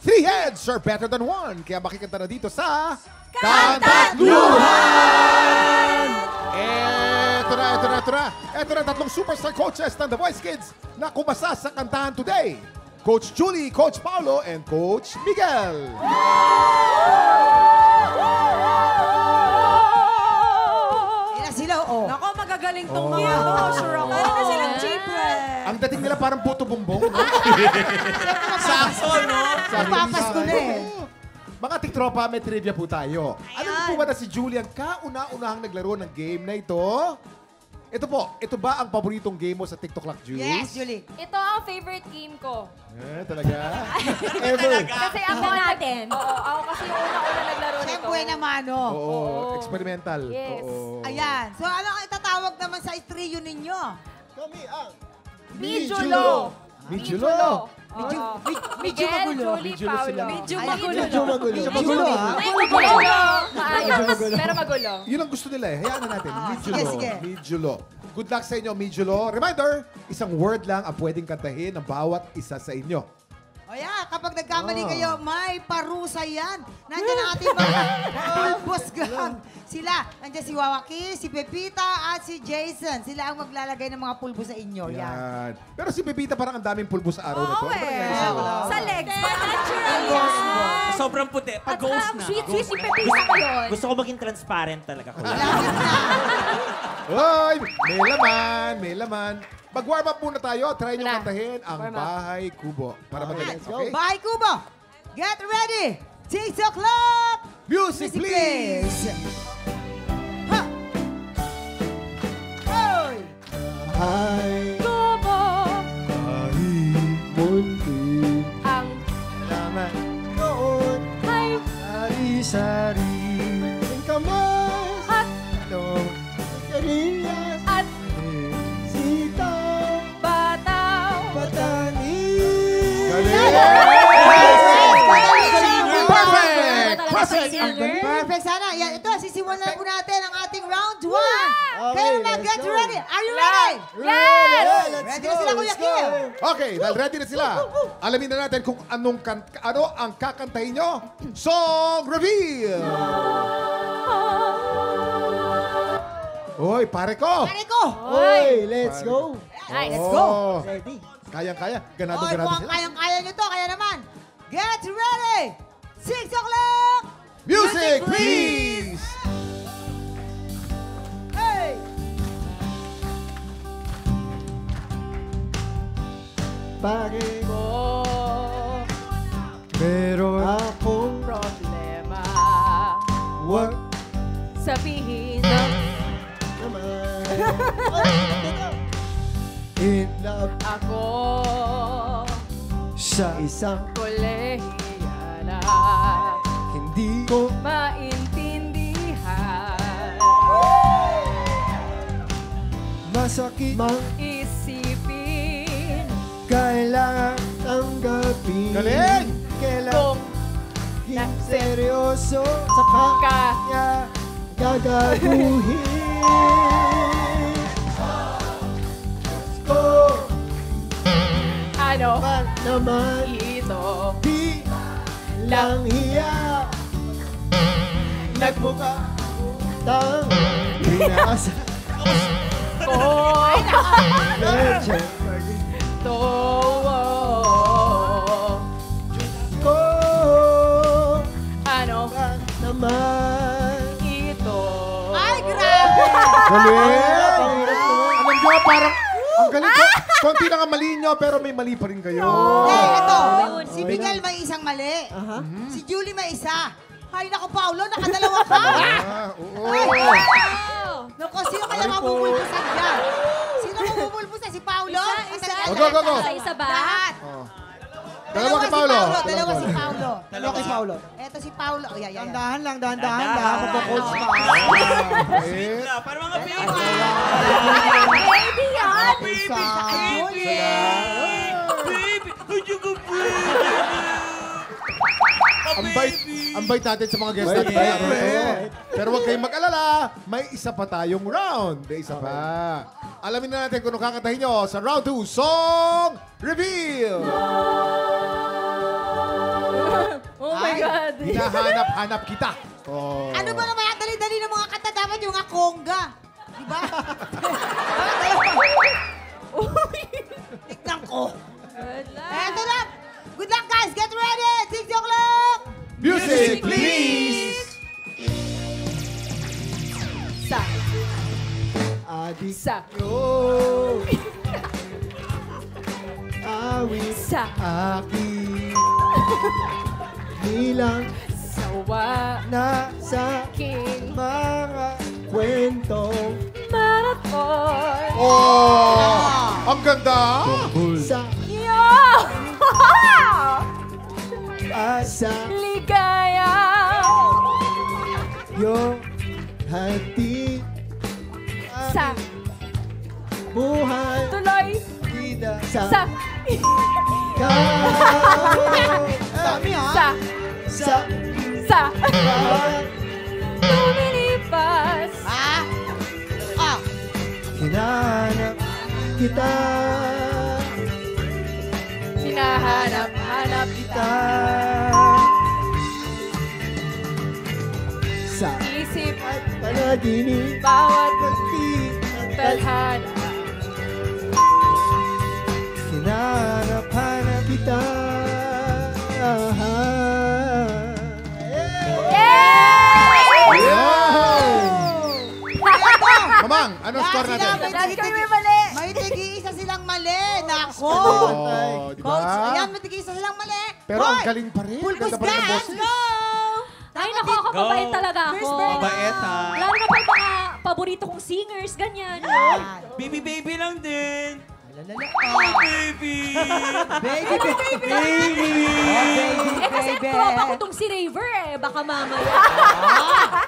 Three heads are better than one. Kaya makikita na dito sa... Kantatluhan! Ito na tatlong superstar coaches ng The Voice Kids na kumasa sa kantahan today. Coach Julie, Coach Paulo, and Coach Miguel. Ina sila, oh. Nako, magagaling tong mga to. Sure ako. Meron na silang chiplet. Ang dating nila parang puto bumbong. Sakso, no? Papas ko na eh. Mga tiktropa, may trivia po tayo. Alam niyo po ba na si Julie ang kauna-unahang naglaro ng game na ito? Ito po, ito ba ang paboritong game mo sa TikTok Clock, Jules? Yes, Julie. Ito ang favorite game ko. Talaga? Kasi ako natin. Oo, ako kasi yung una-una naglaro nito. Siyempre naman, oh. Oo, experimental. Yes. Oo. Ayan. So, ano ang itatawag naman sa trio ninyo? Kami ang... Mijulo. Mijulo. Medyo magulo. Julie, Mijulo sila. Paulo. Medyo Ayan, magulo. medyo magulo. Medyo magulo, ha? May magulo. Maayos. Pero magulo. Yun ang gusto nila eh. Hayaan na natin. Mijulo. sige. Mijulo. Good luck sa inyo, Mijulo. Reminder, isang word lang ang pwedeng kantahin ng bawat isa sa inyo. O yeah, kapag nagkamali kayo, may parusa yan. Nandiyan ang ating mga pulbos gang. Sila, nandiyan si Wawaki, si Pepita, at si Jason. Sila ang maglalagay ng mga pulbo sa inyo. Yan. Yan. Pero si Pepita parang ang daming pulbo sa araw na to. Oo, Ano ba nangyari sa eh. araw? Sa legs. Natural yan. Sobrang puti. At Pag-ghost saka na. sweet-sweet si Pepita ko yun. Gusto ko maging transparent talaga ko. Lapit na. Hoy! May laman, may laman. Mag-warm up muna tayo. Try nyo Wala. kantahin ang Warm up. Bahay Kubo. Para magaling. Okay? Bahay Kubo, get ready. TikTok Clock. Music, please! Ha! Hoy! Hi, Kubo munti. ang Salamat noon. may Sari-sari. Ang kamay. at Itong karilas. at Sitaw. bataw. Patanis. Perfect! Perfect! Perfect sana. Yan, ito, sisimulan po natin ang ating round 1. Kayo naman, get ready. Are you ready? Yes! Ready na sila, Kuya Kim. Okay, dahil ready na sila. Alamin na natin kung ano ang kakantahin nyo. Song reveal! Hoy, pare ko! Pare ko. Oy, let's go. Nice. Let's go. Oh, Ready? kayang-kaya. Oy, Ganado-ganado mukhang sila. kayang-kaya nyo to. Kaya naman, get ready. 6 o'clock. Music, please! Hey! Pare Oh, meron akong problema. wag Sabihin ng naman. In love ako sa isang kolehiyala. hindi ko Maintindihan. masakit mang Isipin kailangan tanggapin. Galing! Kailangan Kung seryoso sa kanya gagaguhin. Ko ano man naman ito di lang hiya nagbuka tang binasa ko legend to ko ano man naman. ito. Ay, grabe. Galing! Alam nyo, parang ang galing ko. Konti lang ang mali nyo, pero may mali pa rin kayo. Ito. Ayun. Si Miguel may isang mali. Si Julie may isa. Ay, naku, Paulo, nakadalawa ka. Oo. Naku, sino kaya mabubulbusan dyan? Sino mabubulbusan? Si Paulo? Isa. Oh, go, go, go. Isa ba? Lahat. Dalawa kay Paulo. Dalawa si Paulo. Dalawa kay Paulo. Eto si Paulo. Oh, yeah. Dahan lang, dahan lang. Eh, Para mga baby. Baby yan! Saka Julie. Baby! ang bait natin sa mga guests natin. Pero huwag kayong mag-alala, may isa pa tayong round. May isa pa. Alamin na natin kung ano kakantahin nyo sa round 2, Song Reveal! Oh my God. Hinahanap-hanap kita. Oh. Ano ba naman ang dali-dali ng mga kanta? Dapat yung mga conga. Diba? Tignan ko. Wala. Eto na. Good luck, guys. Get ready. 6 o'clock. Music, please! Sa. Adik Sa. yo. Awit Sa. aking nilang Sawa. na sa King. mga kwentong Marathon. Oh! Ang ganda! sa Yo! asa Ligaya. yung hati Sa. buhay Tuloy. tidak Sa. sa dami Sa. sa Sa. Lumilipas. Ah. Ah. hinahanap kita Hinahanap-hanap kita. sa Isip at panaginip bawat tadhana tadhana. hinahanap-hanap kita Mamang, anong score natin? Dahil kayo may mali. May tigi-isa silang mali. Nako. Oh, di Coach, ba? ayan, may tigi-isa silang mali. Pero ang Hoy, galing pa rin. Pulbos Ganda pa rin ng Dance, boses. go! Ay, naku, ako mabait talaga ako. Mabait, ha? Lalo na pa yung mga paborito kong singers, ganyan. Baby lang din. Oh, Baby! baby, baby. Baby! Eh kasi tropa ko tong si Raver eh. Baka mamaya.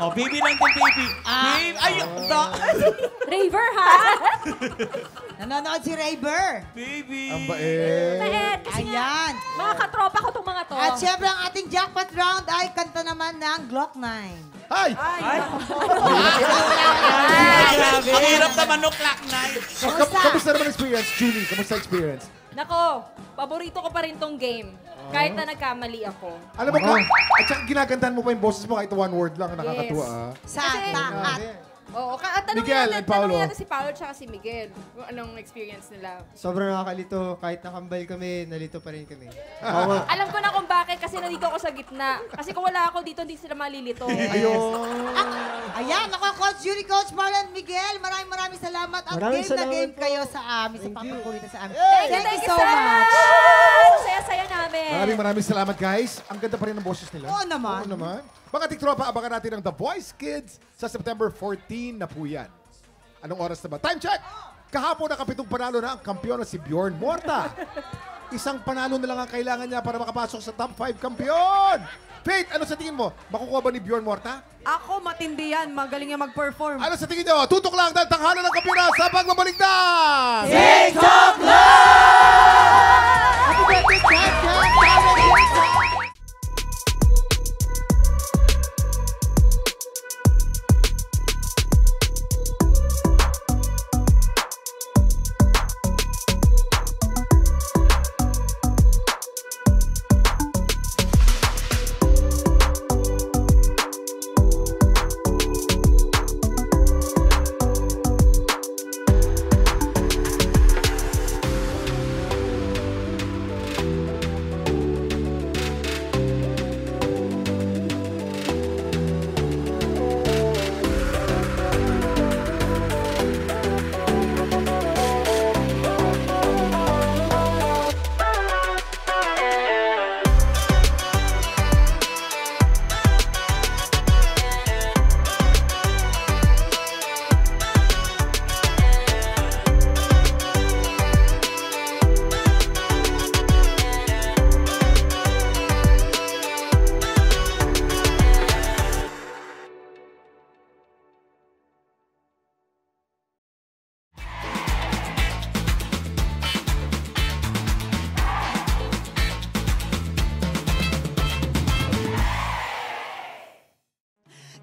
Oh, baby lang din, baby. Babe, ay, Raver ha? Nanonood si Rayber. baby. Ang bait. Mahit. Kasi nga, Ayan. mga katropa ko tong mga to. At syempre, ang ating jackpot round ay kanta naman ng Glock 9. Ay! Grabe. Ang hirap naman no clock night. Kamusta naman experience, Julie? Kamusta experience? Nako, paborito ko pa rin tong game. Kahit na nagkamali ako. Alam mo, at saka ginagandahan mo pa yung boses mo kahit one word lang, nakakatuwa. Ah. Sa Kasi- taat. Oo, Miguel and Paolo. tanongin natin si Paolo at si Miguel. Kung anong experience nila. sobrang nakakalito kahit nakambal kami nalito pa rin kami Alam ko na kung bakit kasi nandito ako sa gitna. Kasi kung wala ako dito, hindi sila malilito. Ayun. Ayan, ako, Coach Julie, Coach Marlon, Miguel, maraming salamat. At Maraming game na salamat game po. kayo sa amin, sa Thank you. pagpapulitan sa amin. Thank you so much. Saya-saya namin. Maraming salamat, guys. Ang ganda pa rin ng boses nila. Oo naman. Oo naman. Mga tiktropa, abangan natin ang The Voice Kids sa September 14 na po yan. Anong oras na ba? Time check! Kahapon nakapitong panalo na ang kampiyon na si Bjorn Morta. Isang panalo na lang ang kailangan niya para makapasok sa top 5 kampiyon. Faith, ano sa tingin mo? Makukuha ba ni Bjorn Morta? Ako, matindi yan. Magaling yan mag-perform. Ano sa tingin niyo? Tutok lang dahil tanghalan ng kampiyon sa pagbabalik na! TikTok Live! Happy birthday, Kat!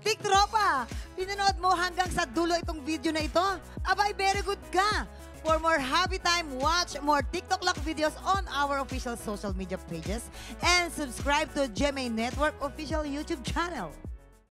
Tiktropa, pinanood mo hanggang sa dulo itong video na ito? Abay, very good ka. For more Happy Time, watch more TikTok Lock videos on our official social media pages and subscribe to GMA Network official YouTube channel.